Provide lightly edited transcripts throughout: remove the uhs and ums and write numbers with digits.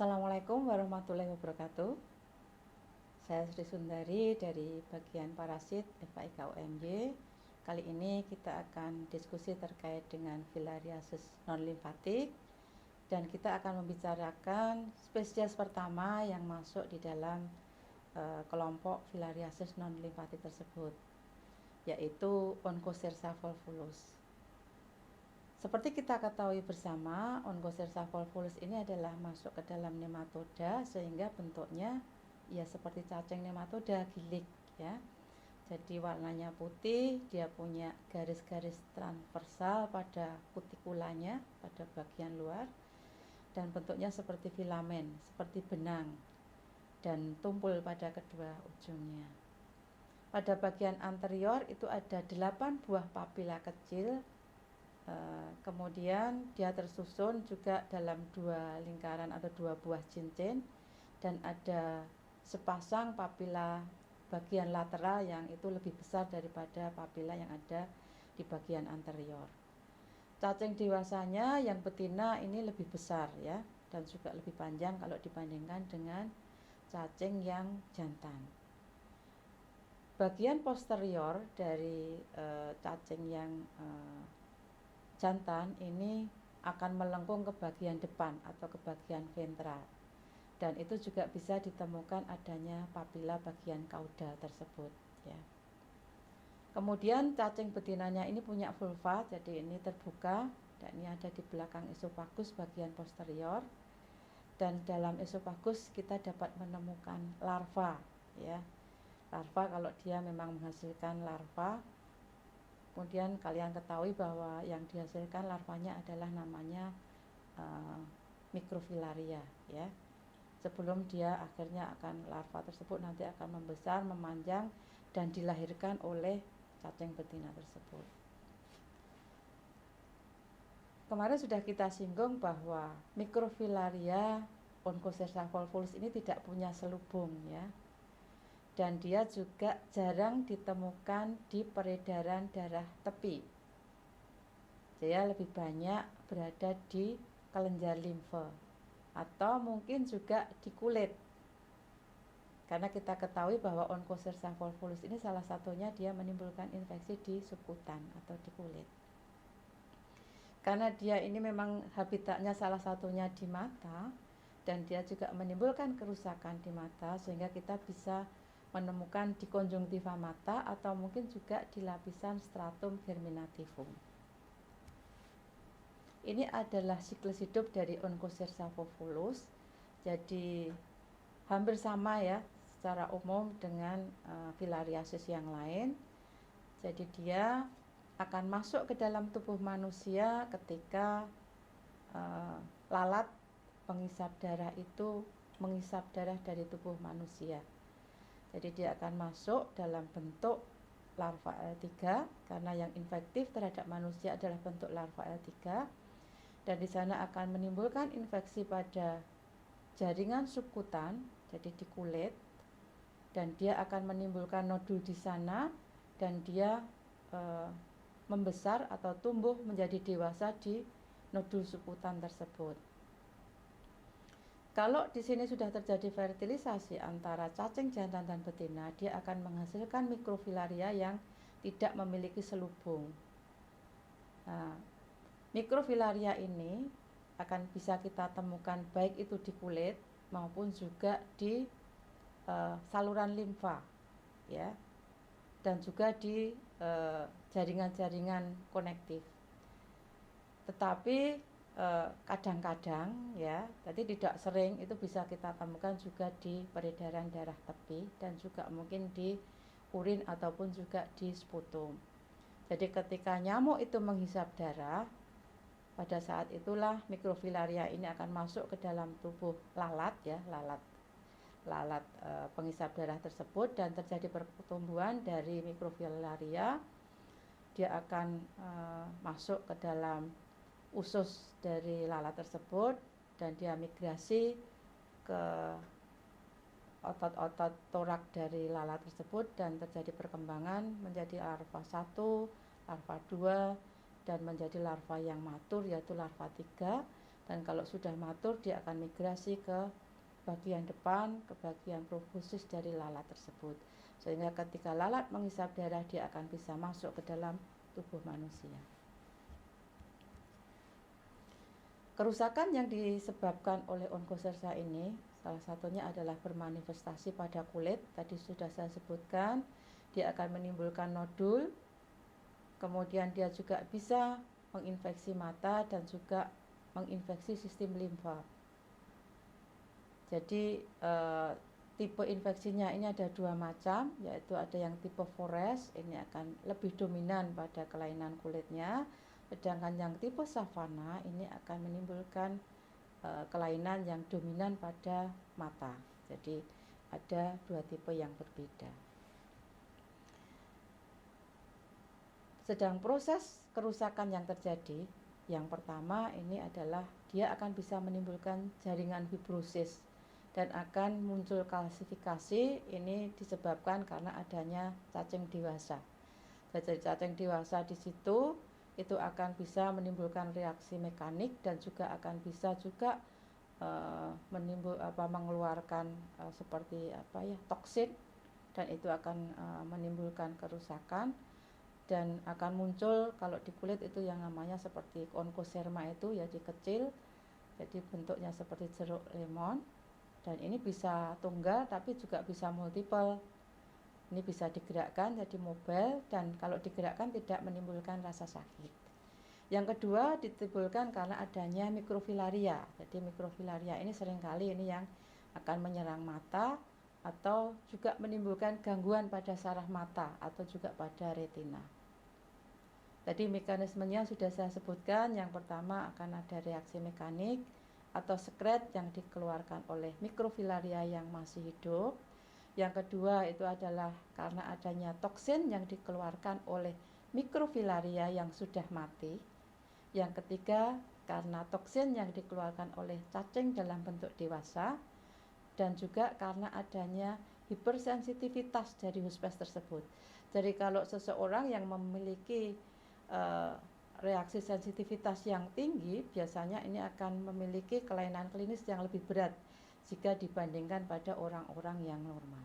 Assalamualaikum warahmatullahi wabarakatuh. Saya Sri Sundari dari bagian parasit FAIK-UMY. Kali ini kita akan diskusi terkait dengan filariasis non-limfatik dan kita akan membicarakan spesies pertama yang masuk di dalam kelompok filariasis non-limfatik tersebut, yaitu Onchocerca volvulus. Seperti kita ketahui bersama, Onchocerca volvulus ini adalah masuk ke dalam nematoda sehingga bentuknya ya seperti cacing nematoda gilik ya. Jadi warnanya putih, dia punya garis-garis transversal pada kutikulanya, pada bagian luar, dan bentuknya seperti filamen, seperti benang, dan tumpul pada kedua ujungnya. Pada bagian anterior itu ada 8 buah papila kecil. Kemudian dia tersusun juga dalam 2 lingkaran atau 2 buah cincin, dan ada sepasang papila bagian lateral yang itu lebih besar daripada papila yang ada di bagian anterior. Cacing dewasanya yang betina ini lebih besar ya, dan juga lebih panjang kalau dibandingkan dengan cacing yang jantan. Bagian posterior dari cacing yang jantan ini akan melengkung ke bagian depan atau ke bagian ventral, dan itu juga bisa ditemukan adanya papila bagian kauda tersebut ya. Kemudian cacing betinanya ini punya vulva, jadi ini terbuka dan ini ada di belakang esofagus bagian posterior, dan dalam esofagus kita dapat menemukan larva ya. Larva kalau dia memang menghasilkan larva. Kemudian kalian ketahui bahwa yang dihasilkan larvanya adalah namanya mikrofilaria ya. Sebelum dia akhirnya akan larva tersebut nanti akan membesar, memanjang, dan dilahirkan oleh cacing betina tersebut. Kemarin sudah kita singgung bahwa mikrofilaria Onchocerca volvulus ini tidak punya selubung ya. Dan dia juga jarang ditemukan di peredaran darah tepi. Dia lebih banyak berada di kelenjar limfe atau mungkin juga di kulit. Karena kita ketahui bahwa Onchocerca volvulus ini salah satunya dia menimbulkan infeksi di subkutan atau di kulit. Karena dia ini memang habitatnya salah satunya di mata, dan dia juga menimbulkan kerusakan di mata, sehingga kita bisa menemukan di konjungtiva mata atau mungkin juga di lapisan stratum germinativum. Ini adalah siklus hidup dari Onchocerca volvulus. Jadi hampir sama ya secara umum dengan filariasis yang lain. Jadi dia akan masuk ke dalam tubuh manusia ketika lalat penghisap darah itu menghisap darah dari tubuh manusia. Jadi dia akan masuk dalam bentuk larva L3, karena yang infektif terhadap manusia adalah bentuk larva L3, dan di sana akan menimbulkan infeksi pada jaringan subkutan, jadi di kulit, dan dia akan menimbulkan nodul di sana, dan dia membesar atau tumbuh menjadi dewasa di nodul subkutan tersebut. Kalau di sini sudah terjadi fertilisasi antara cacing jantan dan betina, dia akan menghasilkan mikrofilaria yang tidak memiliki selubung. Nah, mikrofilaria ini akan bisa kita temukan baik itu di kulit maupun juga di saluran limfa, ya, dan juga di jaringan-jaringan konektif. Tetapi kadang-kadang ya, tapi tidak sering, itu bisa kita temukan juga di peredaran darah tepi dan juga mungkin di urin ataupun juga di sputum. Jadi ketika nyamuk itu menghisap darah, pada saat itulah mikrofilaria ini akan masuk ke dalam tubuh lalat ya, lalat penghisap darah tersebut, dan terjadi pertumbuhan dari mikrofilaria. Dia akan masuk ke dalam usus dari lalat tersebut, dan dia migrasi ke otot-otot torak dari lalat tersebut, dan terjadi perkembangan menjadi larva 1, larva 2, dan menjadi larva yang matur yaitu larva 3. Dan kalau sudah matur, dia akan migrasi ke bagian depan, ke bagian proboscis dari lalat tersebut. Sehingga ketika lalat menghisap darah, dia akan bisa masuk ke dalam tubuh manusia. Kerusakan yang disebabkan oleh Onchocercia ini, salah satunya adalah bermanifestasi pada kulit. Tadi sudah saya sebutkan, dia akan menimbulkan nodul, kemudian dia juga bisa menginfeksi mata dan juga menginfeksi sistem limfa. Jadi tipe infeksinya ini ada dua macam, yaitu ada yang tipe forest, ini akan lebih dominan pada kelainan kulitnya, sedangkan yang tipe savana ini akan menimbulkan kelainan yang dominan pada mata. Jadi ada dua tipe yang berbeda. Sedang proses kerusakan yang terjadi, yang pertama ini adalah dia akan bisa menimbulkan jaringan fibrosis dan akan muncul kalsifikasi. Ini disebabkan karena adanya cacing dewasa. Jadi cacing dewasa di situ itu akan bisa menimbulkan reaksi mekanik dan juga akan bisa juga mengeluarkan seperti toksin, dan itu akan menimbulkan kerusakan. Dan akan muncul kalau di kulit itu yang namanya seperti oncocerma, itu jadi kecil, jadi bentuknya seperti jeruk lemon. Dan ini bisa tunggal tapi juga bisa multiple. Ini bisa digerakkan jadi mobile, dan kalau digerakkan tidak menimbulkan rasa sakit. Yang kedua ditimbulkan karena adanya mikrofilaria. Jadi mikrofilaria ini seringkali ini yang akan menyerang mata atau juga menimbulkan gangguan pada saraf mata atau juga pada retina. Tadi mekanismenya sudah saya sebutkan. Yang pertama akan ada reaksi mekanik atau sekret yang dikeluarkan oleh mikrofilaria yang masih hidup. Yang kedua itu adalah karena adanya toksin yang dikeluarkan oleh mikrofilaria yang sudah mati. Yang ketiga karena toksin yang dikeluarkan oleh cacing dalam bentuk dewasa, dan juga karena adanya hipersensitivitas dari hospes tersebut. Jadi kalau seseorang yang memiliki reaksi sensitivitas yang tinggi, biasanya ini akan memiliki kelainan klinis yang lebih berat jika dibandingkan pada orang-orang yang normal.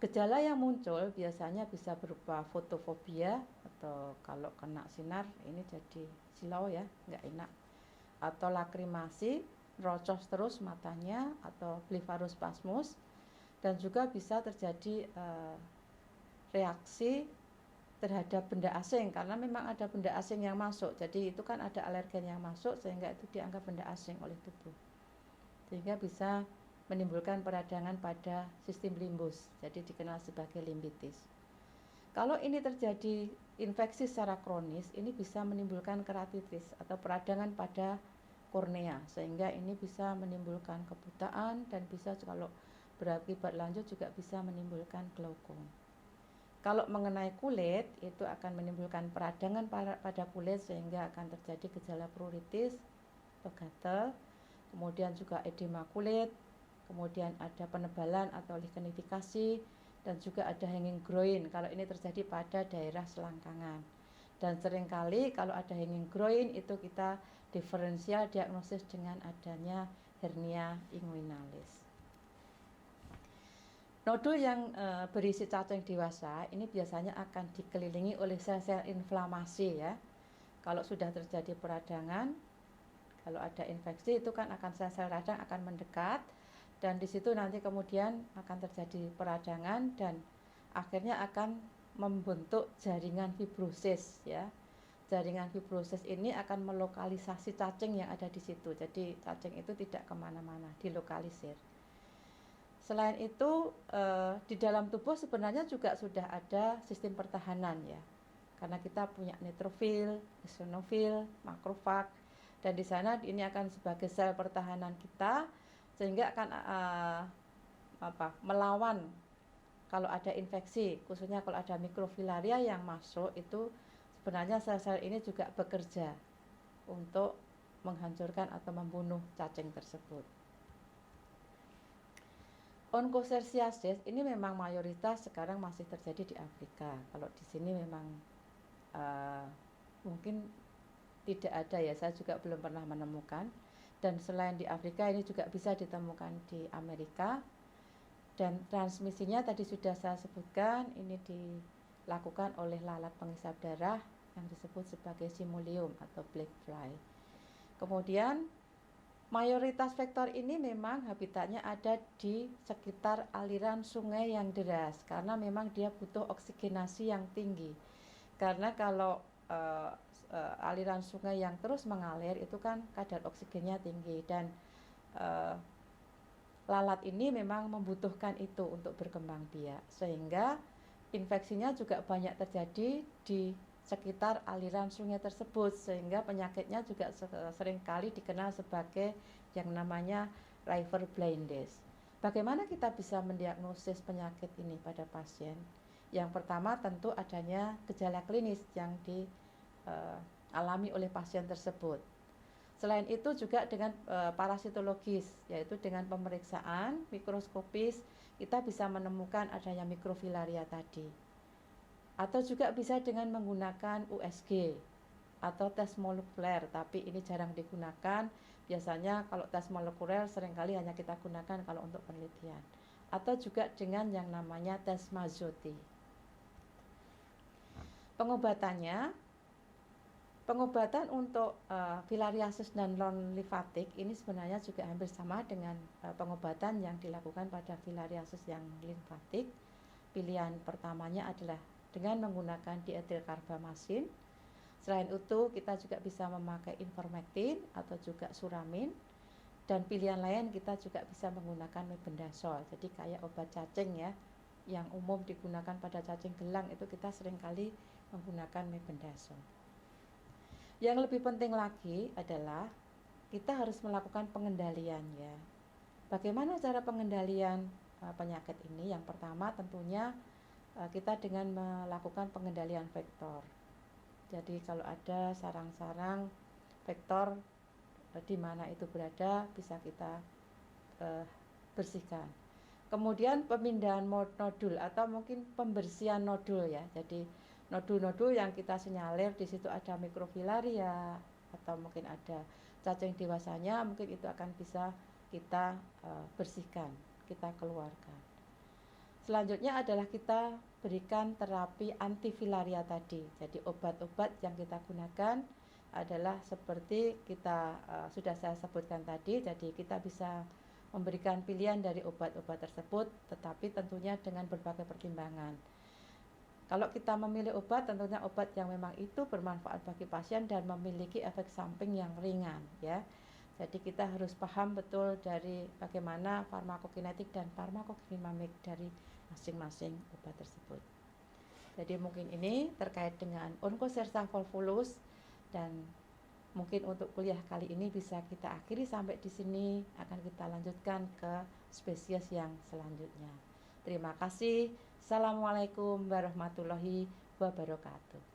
Gejala yang muncul biasanya bisa berupa fotofobia, atau kalau kena sinar ini jadi silau ya, nggak enak, atau lakrimasi, rocos terus matanya, atau blefarospasmus, dan juga bisa terjadi reaksi terhadap benda asing, karena memang ada benda asing yang masuk. Jadi itu kan ada alergen yang masuk, sehingga itu dianggap benda asing oleh tubuh, sehingga bisa menimbulkan peradangan pada sistem limbus, jadi dikenal sebagai limbitis. Kalau ini terjadi infeksi secara kronis, ini bisa menimbulkan keratitis atau peradangan pada kornea, sehingga ini bisa menimbulkan kebutaan dan bisa kalau berakibat lanjut juga bisa menimbulkan glaukom. Kalau mengenai kulit, itu akan menimbulkan peradangan pada kulit, sehingga akan terjadi gejala pruritis atau gatal, kemudian juga edema kulit, kemudian ada penebalan atau lichenifikasi, dan juga ada hanging groin kalau ini terjadi pada daerah selangkangan. Dan seringkali kalau ada hanging groin itu kita diferensial diagnosis dengan adanya hernia inguinalis. Nodul yang berisi cacing dewasa ini biasanya akan dikelilingi oleh sel-sel inflamasi ya. Kalau sudah terjadi peradangan, kalau ada infeksi itu kan akan sel-sel radang akan mendekat, dan di situ nanti kemudian akan terjadi peradangan dan akhirnya akan membentuk jaringan fibrosis ya. Jaringan fibrosis ini akan melokalisasi cacing yang ada di situ. Jadi cacing itu tidak kemana-mana, dilokalisir. Selain itu di dalam tubuh sebenarnya juga sudah ada sistem pertahanan ya, karena kita punya neutrofil, eosinofil, makrofag, dan di sana ini akan sebagai sel pertahanan kita, sehingga akan melawan kalau ada infeksi, khususnya kalau ada mikrofilaria yang masuk. Itu sebenarnya sel-sel ini juga bekerja untuk menghancurkan atau membunuh cacing tersebut. Onchocerciasis ini memang mayoritas sekarang masih terjadi di Afrika. Kalau di sini memang mungkin tidak ada ya, saya juga belum pernah menemukan. Dan selain di Afrika ini juga bisa ditemukan di Amerika. Dan transmisinya tadi sudah saya sebutkan, ini dilakukan oleh lalat penghisap darah yang disebut sebagai simulium atau black fly. Kemudian mayoritas vektor ini memang habitatnya ada di sekitar aliran sungai yang deras karena memang dia butuh oksigenasi yang tinggi. Karena kalau aliran sungai yang terus mengalir itu kan kadar oksigennya tinggi, dan lalat ini memang membutuhkan itu untuk berkembang biak, sehingga infeksinya juga banyak terjadi di sekitar aliran sungai tersebut, sehingga penyakitnya juga seringkali dikenal sebagai yang namanya river blindness. Bagaimana kita bisa mendiagnosis penyakit ini pada pasien? Yang pertama tentu adanya gejala klinis yang dialami oleh pasien tersebut. Selain itu juga dengan parasitologis, yaitu dengan pemeriksaan mikroskopis kita bisa menemukan adanya mikrofilaria tadi. Atau juga bisa dengan menggunakan USG atau tes molekuler, tapi ini jarang digunakan. Biasanya kalau tes molekuler seringkali hanya kita gunakan kalau untuk penelitian. Atau juga dengan yang namanya tes Mazzoti. Pengobatan untuk filariasis dan non-limfatik ini sebenarnya juga hampir sama dengan pengobatan yang dilakukan pada filariasis yang limfatik. Pilihan pertamanya adalah dengan menggunakan diethylcarbamasin. Selain itu kita juga bisa memakai ivermectin atau juga suramin. Dan pilihan lain kita juga bisa menggunakan mebendazole. Jadi kayak obat cacing ya, yang umum digunakan pada cacing gelang itu kita seringkali menggunakan mebendazole. Yang lebih penting lagi adalah kita harus melakukan pengendalian ya. Bagaimana cara pengendalian penyakit ini? Yang pertama tentunya kita dengan melakukan pengendalian vektor. Jadi kalau ada sarang-sarang vektor di mana itu berada bisa kita bersihkan. Kemudian pemindahan nodul atau mungkin pembersihan nodul ya. Jadi nodul-nodul yang kita sinyalir di situ ada mikrofilaria atau mungkin ada cacing dewasanya, mungkin itu akan bisa kita bersihkan, kita keluarkan. Selanjutnya adalah kita berikan terapi antifilaria tadi. Jadi obat-obat yang kita gunakan adalah seperti kita sudah saya sebutkan tadi. Jadi kita bisa memberikan pilihan dari obat-obat tersebut, tetapi tentunya dengan berbagai pertimbangan. Kalau kita memilih obat, tentunya obat yang memang itu bermanfaat bagi pasien dan memiliki efek samping yang ringan ya. Jadi kita harus paham betul dari bagaimana farmakokinetik dan farmakodinamik dari masing-masing obat tersebut. Jadi mungkin ini terkait dengan Onchocerca volvulus, dan mungkin untuk kuliah kali ini bisa kita akhiri sampai di sini, akan kita lanjutkan ke spesies yang selanjutnya. Terima kasih. Assalamualaikum warahmatullahi wabarakatuh.